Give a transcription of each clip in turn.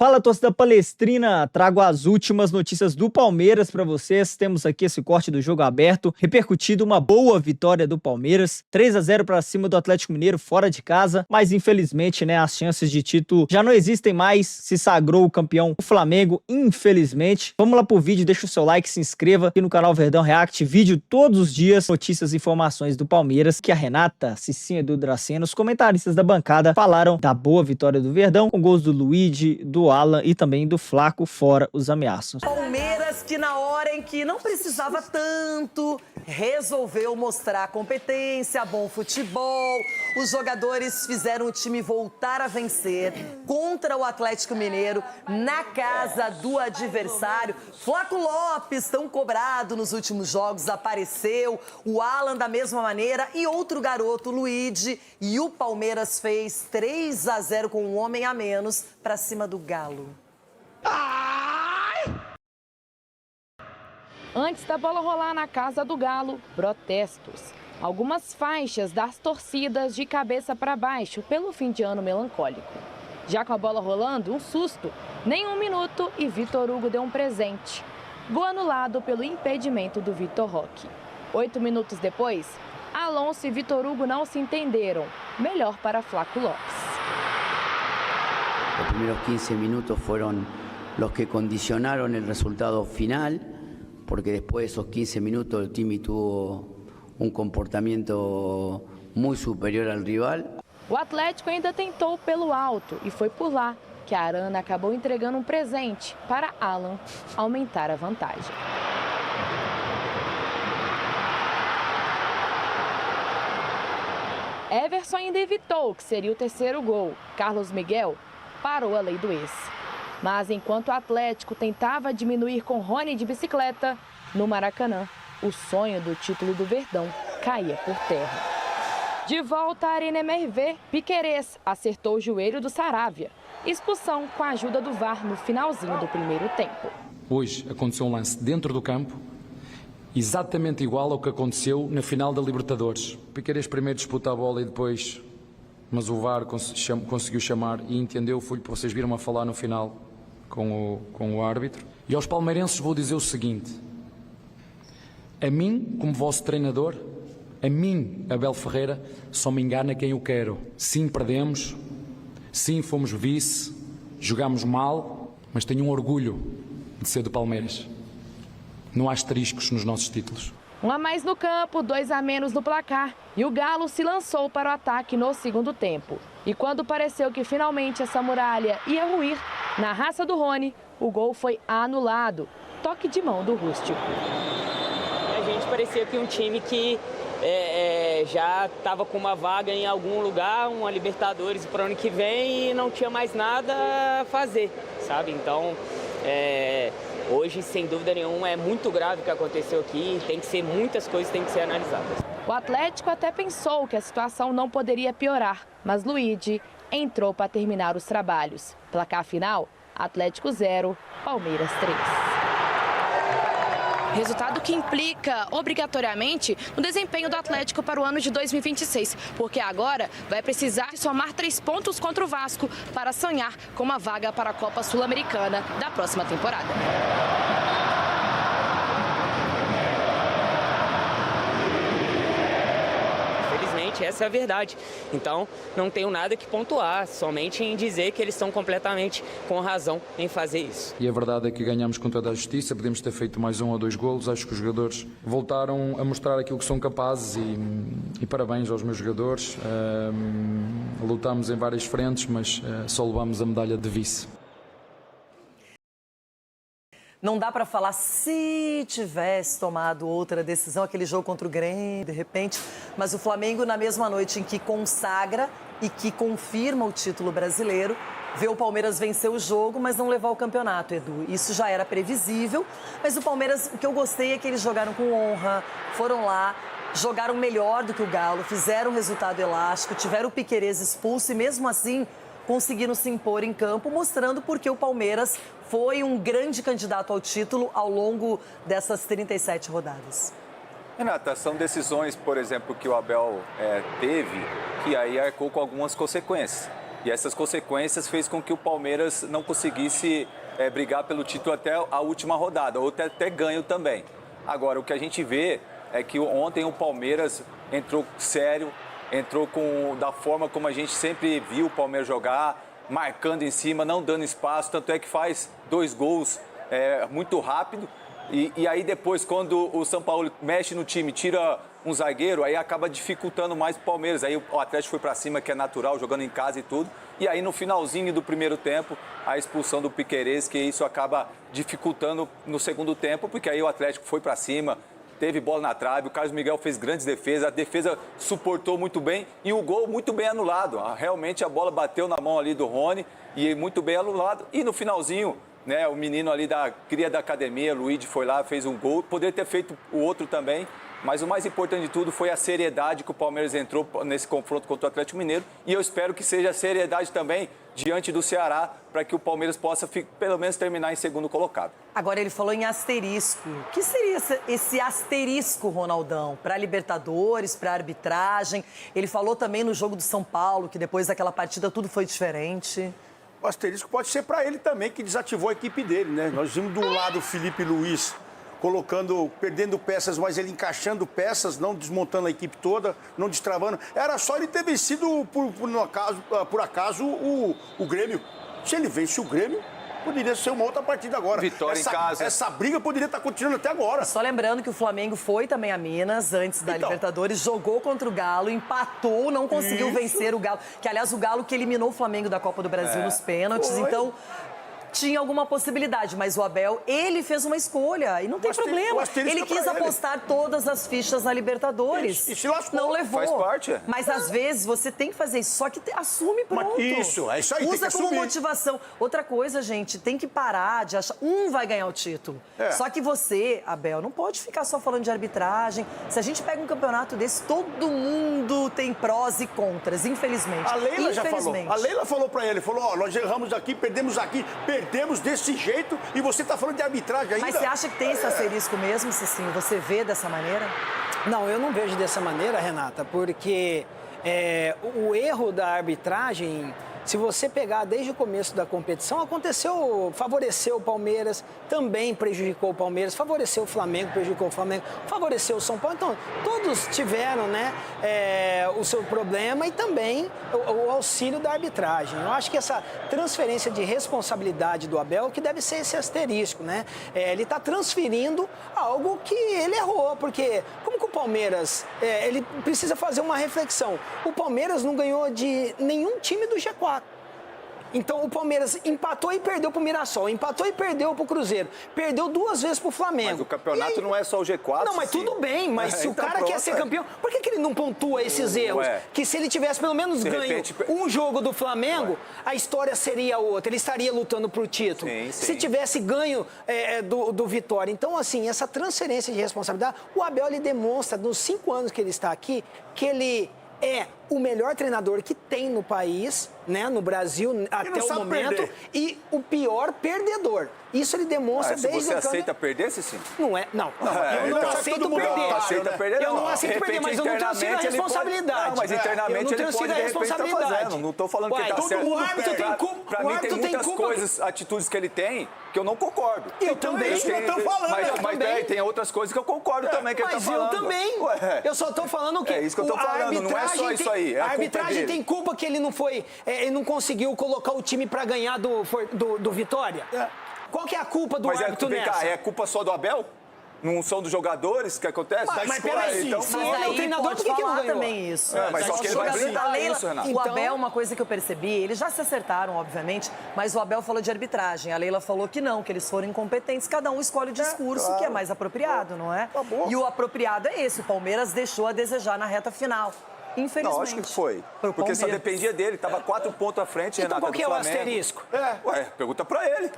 Fala, torcida palestrina, trago as últimas notícias do Palmeiras para vocês. Temos aqui esse corte do jogo aberto, repercutido uma boa vitória do Palmeiras, 3-0 para cima do Atlético Mineiro fora de casa, mas infelizmente, né, as chances de título já não existem mais. Se sagrou o campeão o Flamengo, infelizmente. Vamos lá pro vídeo, deixa o seu like, se inscreva aqui no canal Verdão React, vídeo todos os dias, notícias e informações do Palmeiras, que a Renata, Cicinha e do Dracena, os comentaristas da bancada, falaram da boa vitória do Verdão, com gols do Luigi, do Alan e também do Flaco, fora os ameaços. Palmeiras que na hora em que não precisava tanto, resolveu mostrar competência, bom futebol. Os jogadores fizeram o time voltar a vencer contra o Atlético Mineiro na casa do adversário. Flaco Lopes, tão cobrado nos últimos jogos, apareceu. O Alan da mesma maneira e outro garoto, Luigi. E o Palmeiras fez 3-0 com um homem a menos para cima do Galo. Antes da bola rolar na casa do Galo, protestos. Algumas faixas das torcidas de cabeça para baixo pelo fim de ano melancólico. Já com a bola rolando, um susto. Nem um minuto e Vitor Hugo deu um presente. Gol anulado pelo impedimento do Vitor Roque. 8 minutos depois, Alonso e Vitor Hugo não se entenderam. Melhor para Flaco Lopes. Los primeros 15 minutos fueron los que condicionaron el resultado final, porque después de esos 15 minutos el Timmy tuvo un comportamiento muy superior al rival. O Atlético ainda tentou pelo alto e foi por lá que a Arana acabou entregando um presente para Alan aumentar a vantagem. Everson ainda evitou que seria o terceiro gol. Carlos Miguel parou a lei do ex. Mas enquanto o Atlético tentava diminuir com Rony de bicicleta, no Maracanã, o sonho do título do Verdão caía por terra. De volta à Arena MRV, Piquerez acertou o joelho do Saravia. Expulsão com a ajuda do VAR no finalzinho do primeiro tempo. Hoje aconteceu um lance dentro do campo, exatamente igual ao que aconteceu na final da Libertadores. Piquerez primeiro disputa a bola e depois, mas o VAR conseguiu chamar e entendeu, foi o que vocês viram a falar no final com o árbitro. E aos palmeirenses vou dizer o seguinte: a mim, como vosso treinador, a mim, Abel Ferreira, só me engana quem eu quero. Sim, perdemos, sim, fomos vice, jogámos mal, mas tenho um orgulho de ser do Palmeiras. Não há asteriscos nos nossos títulos. Um a mais no campo, 2 a menos no placar. E o Galo se lançou para o ataque no segundo tempo. E quando pareceu que finalmente essa muralha ia ruir, na raça do Rony, o gol foi anulado. Toque de mão do Rústico. A gente parecia que um time que já estava com uma vaga em algum lugar, uma Libertadores para o ano que vem e não tinha mais nada a fazer, sabe? Então, hoje, sem dúvida nenhuma, é muito grave o que aconteceu aqui. Tem que ser muitas coisas, tem que ser analisadas. O Atlético até pensou que a situação não poderia piorar, mas Luigi entrou para terminar os trabalhos. Placar final, Atlético 0, Palmeiras 3. Resultado que implica, obrigatoriamente, no desempenho do Atlético para o ano de 2026, porque agora vai precisar somar 3 pontos contra o Vasco para sonhar com uma vaga para a Copa Sul-Americana da próxima temporada. Infelizmente, essa é a verdade. Então, não tenho nada que pontuar, somente em dizer que eles estão completamente com razão em fazer isso. E a verdade é que ganhamos com toda a justiça, podemos ter feito mais 1 ou 2 golos. Acho que os jogadores voltaram a mostrar aquilo que são capazes e parabéns aos meus jogadores. Lutámos em várias frentes, mas só levamos a medalha de vice. Não dá para falar se tivesse tomado outra decisão, aquele jogo contra o Grêmio, de repente. Mas o Flamengo, na mesma noite em que consagra e que confirma o título brasileiro, vê o Palmeiras vencer o jogo, mas não levar o campeonato, Edu. Isso já era previsível, mas o Palmeiras, o que eu gostei é que eles jogaram com honra, foram lá, jogaram melhor do que o Galo, fizeram um resultado elástico, tiveram o Piquerez expulso e mesmo assim conseguiram se impor em campo, mostrando porque o Palmeiras foi um grande candidato ao título ao longo dessas 37 rodadas. Renata, são decisões, por exemplo, que o Abel teve, que aí arcou com algumas consequências. E essas consequências fez com que o Palmeiras não conseguisse brigar pelo título até a última rodada, ou até ganho também. Agora, o que a gente vê é que ontem o Palmeiras entrou sério, entrou da forma como a gente sempre viu o Palmeiras jogar, marcando em cima, não dando espaço, tanto é que faz 2 gols muito rápido. E aí depois, quando o São Paulo mexe no time, tira um zagueiro, aí acaba dificultando mais o Palmeiras. Aí o Atlético foi para cima, que é natural, jogando em casa e tudo. E aí no finalzinho do primeiro tempo, a expulsão do Piquerez, que isso acaba dificultando no segundo tempo, porque aí o Atlético foi para cima, teve bola na trave, o Carlos Miguel fez grandes defesas, a defesa suportou muito bem e o gol muito bem anulado. Realmente a bola bateu na mão ali do Rony e muito bem anulado. E no finalzinho, né, o menino ali da cria da academia, Luigi, foi lá, fez um gol. Poderia ter feito o outro também, mas o mais importante de tudo foi a seriedade que o Palmeiras entrou nesse confronto contra o Atlético Mineiro. E eu espero que seja a seriedade também diante do Ceará, para que o Palmeiras possa, pelo menos, terminar em segundo colocado. Agora, ele falou em asterisco. O que seria esse asterisco, Ronaldão? Para a Libertadores, para a arbitragem? Ele falou também no jogo do São Paulo, que depois daquela partida tudo foi diferente. O asterisco pode ser para ele também, que desativou a equipe dele, né? Nós vimos de um lado o Felipe Luiz perdendo peças, mas ele encaixando peças, não desmontando a equipe toda, não destravando. Era só ele ter vencido, por acaso, o Grêmio. Se ele vence o Grêmio, poderia ser uma outra partida agora. Vitória em casa. Essa briga poderia estar continuando até agora. Só lembrando que o Flamengo foi também a Minas, antes da Libertadores, jogou contra o Galo, empatou, não conseguiu vencer o Galo. Que, aliás, o Galo que eliminou o Flamengo da Copa do Brasil nos pênaltis. Foi. Então, tinha alguma possibilidade, mas o Abel, ele fez uma escolha e não tem problema. Ele quis apostar todas as fichas na Libertadores. E se lascou. Não levou. Faz parte. Mas às vezes você tem que fazer isso, só que assume pronto. Isso aí. Usa como motivação. Outra coisa, gente, tem que parar de achar vai ganhar o título. Só que você, Abel, não pode ficar só falando de arbitragem. Se a gente pega um campeonato desse, todo mundo tem prós e contras, infelizmente. A Leila já falou. A Leila falou pra ele, nós erramos aqui, perdemos desse jeito e você tá falando de arbitragem ainda. Mas você acha que tem esse asterisco mesmo, Cicinho? Você vê dessa maneira? Não, eu não vejo dessa maneira, Renata, porque o erro da arbitragem, se você pegar desde o começo da competição, favoreceu o Palmeiras, também prejudicou o Palmeiras, favoreceu o Flamengo, prejudicou o Flamengo, favoreceu o São Paulo. Então, todos tiveram, né, o seu problema e também o auxílio da arbitragem. Eu acho que essa transferência de responsabilidade do Abel, que deve ser esse asterisco, né? Ele está transferindo algo que ele errou, porque como que o Palmeiras, ele precisa fazer uma reflexão. O Palmeiras não ganhou de nenhum time do G4. Então, o Palmeiras empatou e perdeu pro Mirassol, empatou e perdeu pro Cruzeiro, perdeu 2 vezes pro Flamengo. Mas o campeonato não é só o G4. Não, mas tudo bem, mas se o cara quer ser campeão, por que ele não pontua esses erros? Que se ele tivesse pelo menos ganho um jogo do Flamengo, a história seria outra, ele estaria lutando pro título. Sim. Se tivesse ganho do Vitória. Então, assim, essa transferência de responsabilidade, o Abel, ele demonstra, nos 5 anos que ele está aqui, que ele é o melhor treinador que tem no país, né, no Brasil até o momento, e o pior perdedor. Isso ele demonstra desde o... Você aceita perder, Cicinho? Não. Eu não aceito perder. Aceita perder, eu não aceito perder, mas eu não transfiro a responsabilidade. Não, mas internamente ele pode, de repente, estar fazendo. Não estou falando que ele está certo. O árbitro tem culpa. Para mim, tem muitas coisas, atitudes que ele tem, que eu não concordo. Eu também. Isso que eu estou falando. Mas tem outras coisas que eu concordo também que ele está falando. Mas eu também. Eu só estou falando que... É isso que eu estou falando, não é só isso aí. A arbitragem tem culpa que ele não foi... Ele não conseguiu colocar o time para ganhar do Vitória? Qual que é a culpa do árbitro nessa? É culpa só do Abel? Não são dos jogadores que acontece? Mas peraí, então, se ele é o treinador, por que não ganhou? Também isso. Mas só que ele vai blindar isso, Renato. O Abel, uma coisa que eu percebi, eles já se acertaram, obviamente, mas o Abel falou de arbitragem. A Leila falou que não, que eles foram incompetentes. Cada um escolhe o discurso que é mais apropriado, não é? E o apropriado é esse. O Palmeiras deixou a desejar na reta final. Infelizmente. Não, acho que foi. Porque só dependia dele. Estava 4 pontos à frente, então, Renata, qual que é o asterisco? Pergunta pra ele.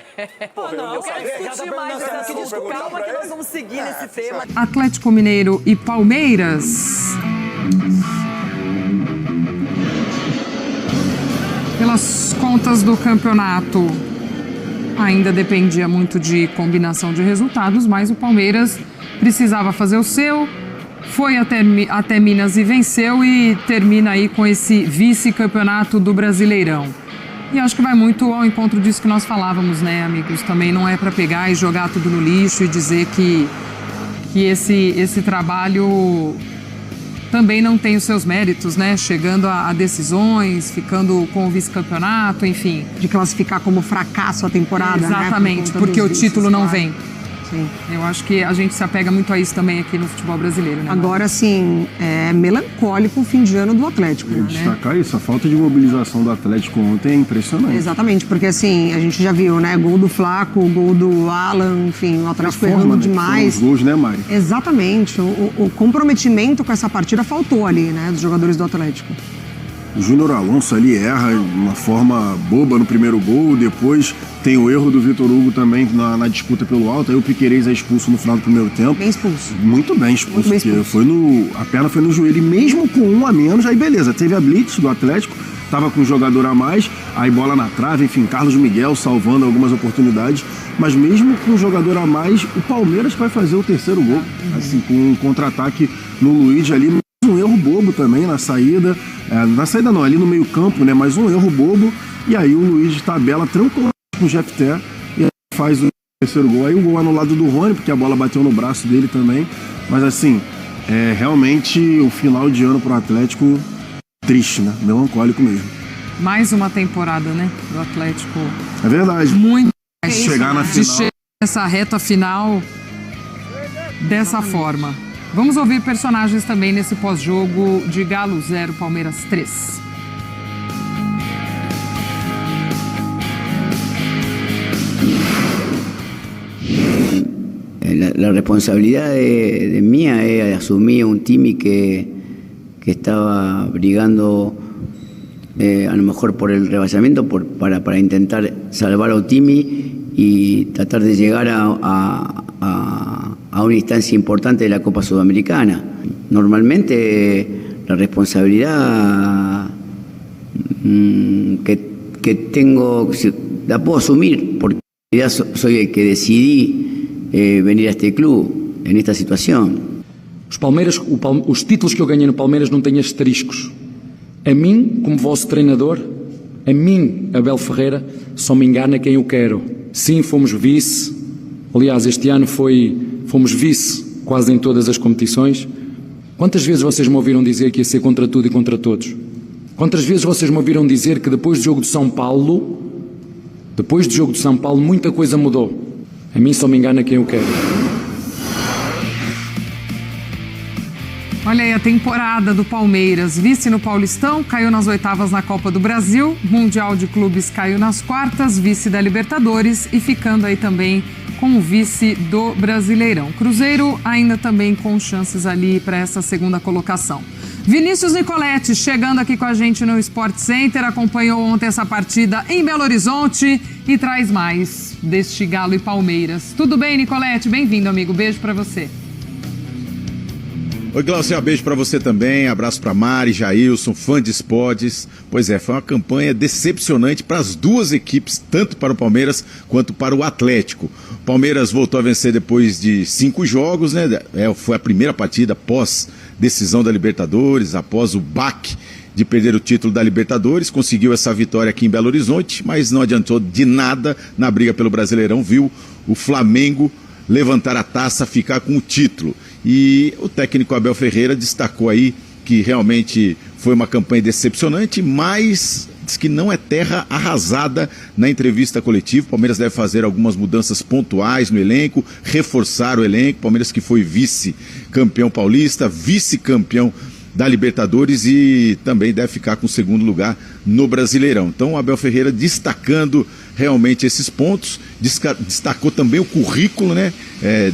Não, eu quero discutir mais esse assunto. Calma que nós vamos seguir nesse tema. Atlético Mineiro e Palmeiras. Pelas contas do campeonato, ainda dependia muito de combinação de resultados, mas o Palmeiras precisava fazer o seu, foi até Minas e venceu e termina aí com esse vice-campeonato do Brasileirão. E acho que vai muito ao encontro disso que nós falávamos, né, amigos? Também não é para pegar e jogar tudo no lixo e dizer que esse trabalho também não tem os seus méritos, né? Chegando a decisões, ficando com o vice-campeonato, enfim. De classificar como fracasso a temporada, exatamente, né? Porque o título não vem. Sim. Eu acho que a gente se apega muito a isso também aqui no futebol brasileiro, né? Agora, sim, é melancólico o fim de ano do Atlético. Né? Destacar isso, a falta de mobilização do Atlético ontem é impressionante. Exatamente, porque assim, a gente já viu, né? Gol do Flaco, gol do Alan, enfim, o Atlético errando demais. Os gols, né, Mari? Exatamente, o comprometimento com essa partida faltou ali, né? Dos jogadores do Atlético. O Júnior Alonso ali erra de uma forma boba no primeiro gol, depois tem o erro do Vitor Hugo também na disputa pelo alto, aí o Piquerez é expulso no final do primeiro tempo. Bem expulso. Muito bem expulso, Muito bem expulso. A perna foi no joelho, e mesmo com um a menos, aí beleza, teve a blitz do Atlético, tava com um jogador a mais, aí bola na trave, enfim, Carlos Miguel salvando algumas oportunidades, mas mesmo com um jogador a mais, o Palmeiras vai fazer o terceiro gol, assim, com um contra-ataque no Luiz ali. Um erro bobo também na saída, não, ali no meio campo, né, mas um erro bobo, e aí o Luiz tabela tranquilo com o Jefté e faz o terceiro gol, aí o gol anulado do Rony, porque a bola bateu no braço dele também, mas assim, realmente o final de ano pro Atlético triste, né, melancólico mesmo. Mais uma temporada, né, do Atlético. É verdade. Muito chegar na final. Chegar nessa reta final dessa forma. Vamos ouvir personagens também nesse pós-jogo de Galo 0, Palmeiras 3. La responsabilidad de mía es asumir un time que estaba brigando a lo mejor por el rebasamiento para intentar salvar a Timi y tratar de llegar a una instancia importante de la Copa Sudamericana. Normalmente la responsabilidad que tengo la puedo asumir porque ya soy el que decidí venir a este club en esta situación. Os títulos que eu ganhei no Palmeiras não têm asteriscos. A mim, como vosso treinador, a mim, Abel Ferreira, só me engana quem eu quero. Sim, fomos vice. Aliás, este ano fomos vice quase em todas as competições. Quantas vezes vocês me ouviram dizer que ia ser contra tudo e contra todos? Quantas vezes vocês me ouviram dizer que depois do jogo de São Paulo, muita coisa mudou? A mim só me engana quem eu quero. Olha aí a temporada do Palmeiras, vice no Paulistão, caiu nas oitavas na Copa do Brasil, Mundial de Clubes caiu nas quartas, vice da Libertadores e ficando aí também com o vice do Brasileirão. Cruzeiro ainda também com chances ali para essa segunda colocação. Vinícius Nicoletti chegando aqui com a gente no Sport Center, acompanhou ontem essa partida em Belo Horizonte e traz mais deste Galo e Palmeiras. Tudo bem, Nicoletti? Bem-vindo, amigo. Beijo para você. Oi, Glaucia, beijo pra você também, abraço pra Mari, Jailson, fã de esportes. Pois é, foi uma campanha decepcionante para as duas equipes, tanto para o Palmeiras quanto para o Atlético. O Palmeiras voltou a vencer depois de 5 jogos, né? Foi a primeira partida após decisão da Libertadores, após o baque de perder o título da Libertadores, conseguiu essa vitória aqui em Belo Horizonte, mas não adiantou de nada na briga pelo Brasileirão, viu o Flamengo levantar a taça, ficar com o título. E o técnico Abel Ferreira destacou aí que realmente foi uma campanha decepcionante, mas diz que não é terra arrasada na entrevista coletiva. O Palmeiras deve fazer algumas mudanças pontuais no elenco, reforçar o elenco. Palmeiras que foi vice-campeão paulista, vice-campeão da Libertadores e também deve ficar com o segundo lugar no Brasileirão. Então o Abel Ferreira destacando realmente esses pontos, destacou também o currículo, né,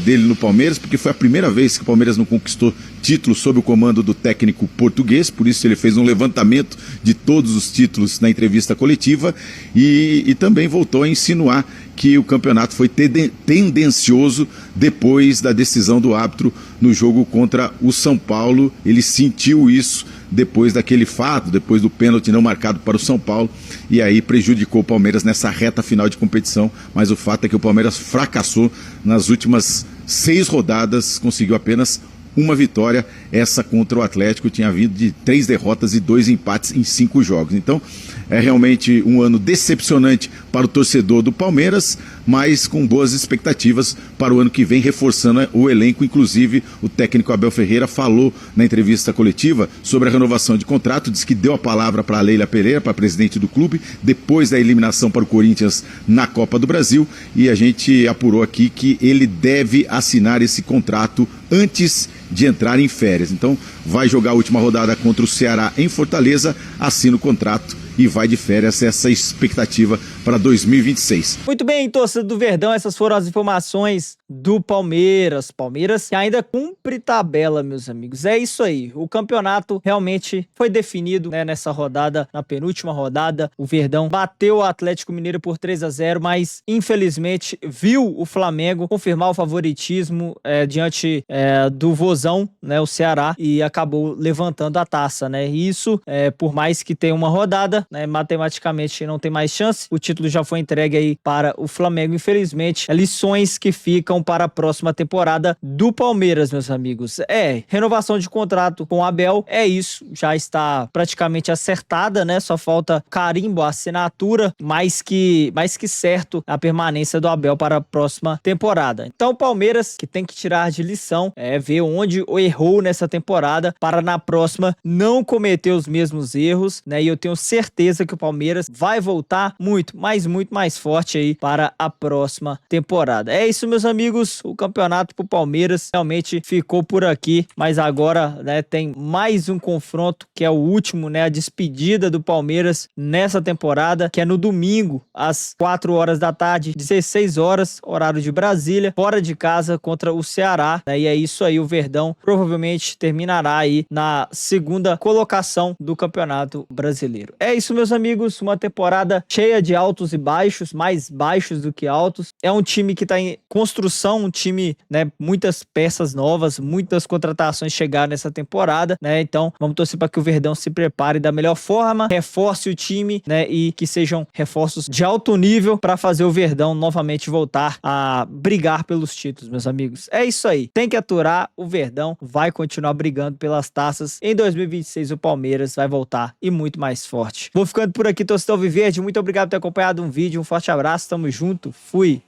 dele no Palmeiras, porque foi a primeira vez que o Palmeiras não conquistou título sob o comando do técnico português, por isso ele fez um levantamento de todos os títulos na entrevista coletiva e também voltou a insinuar que o campeonato foi tendencioso depois da decisão do árbitro no jogo contra o São Paulo. Ele sentiu isso depois daquele fato, depois do pênalti não marcado para o São Paulo, e aí prejudicou o Palmeiras nessa reta final de competição, mas o fato é que o Palmeiras fracassou nas últimas 6 rodadas, conseguiu apenas uma vitória. Essa contra o Atlético tinha vindo de 3 derrotas e 2 empates em 5 jogos. Então, é realmente um ano decepcionante para o torcedor do Palmeiras, mas com boas expectativas para o ano que vem, reforçando o elenco. Inclusive, o técnico Abel Ferreira falou na entrevista coletiva sobre a renovação de contrato, disse que deu a palavra para a Leila Pereira, para a presidente do clube, depois da eliminação para o Corinthians na Copa do Brasil, e a gente apurou aqui que ele deve assinar esse contrato antes de entrar em férias. Então, vai jogar a última rodada contra o Ceará em Fortaleza, assina o contrato e vai de férias. Essa é a expectativa para 2026. Muito bem, torcida do Verdão, essas foram as informações do Palmeiras. Palmeiras que ainda cumpre tabela, meus amigos. É isso aí, o campeonato realmente foi definido, né, nessa rodada, na penúltima rodada. O Verdão bateu o Atlético Mineiro por 3-0, mas infelizmente viu o Flamengo confirmar o favoritismo diante do Vozão, né, o Ceará, e acabou levantando a taça, né? Isso, por mais que tenha uma rodada, né, matematicamente não tem mais chance. O título já foi entregue aí para o Flamengo, infelizmente. Lições que ficam para a próxima temporada do Palmeiras, meus amigos. Renovação de contrato com o Abel, é isso, já está praticamente acertada, né? Só falta carimbo, a assinatura, mais que certo a permanência do Abel para a próxima temporada. Então o Palmeiras, que tem que tirar de lição, ver onde errou nessa temporada para na próxima não cometer os mesmos erros, né? E eu tenho certeza que o Palmeiras vai voltar muito mais forte aí para a próxima temporada. É isso, meus amigos, o campeonato pro Palmeiras realmente ficou por aqui, mas agora, né, tem mais um confronto, que é o último, né, a despedida do Palmeiras nessa temporada, que é no domingo, às 4 horas da tarde, 16 horas, horário de Brasília, fora de casa contra o Ceará, né? E é isso aí, o Verdão provavelmente terminará aí na segunda colocação do Campeonato Brasileiro. É isso, meus amigos, uma temporada cheia de altos e baixos, mais baixos do que altos. É um time que está em construção, um time, né, muitas peças novas, muitas contratações chegaram nessa temporada, né? Então, vamos torcer para que o Verdão se prepare da melhor forma, reforce o time, né, e que sejam reforços de alto nível para fazer o Verdão novamente voltar a brigar pelos títulos, meus amigos. É isso aí. Tem que aturar, o Verdão vai continuar brigando pelas taças. Em 2026 o Palmeiras vai voltar e muito mais forte. Vou ficando por aqui, torcedor Alviverde. Muito obrigado por ter acompanhado um vídeo. Um forte abraço, tamo junto. Fui!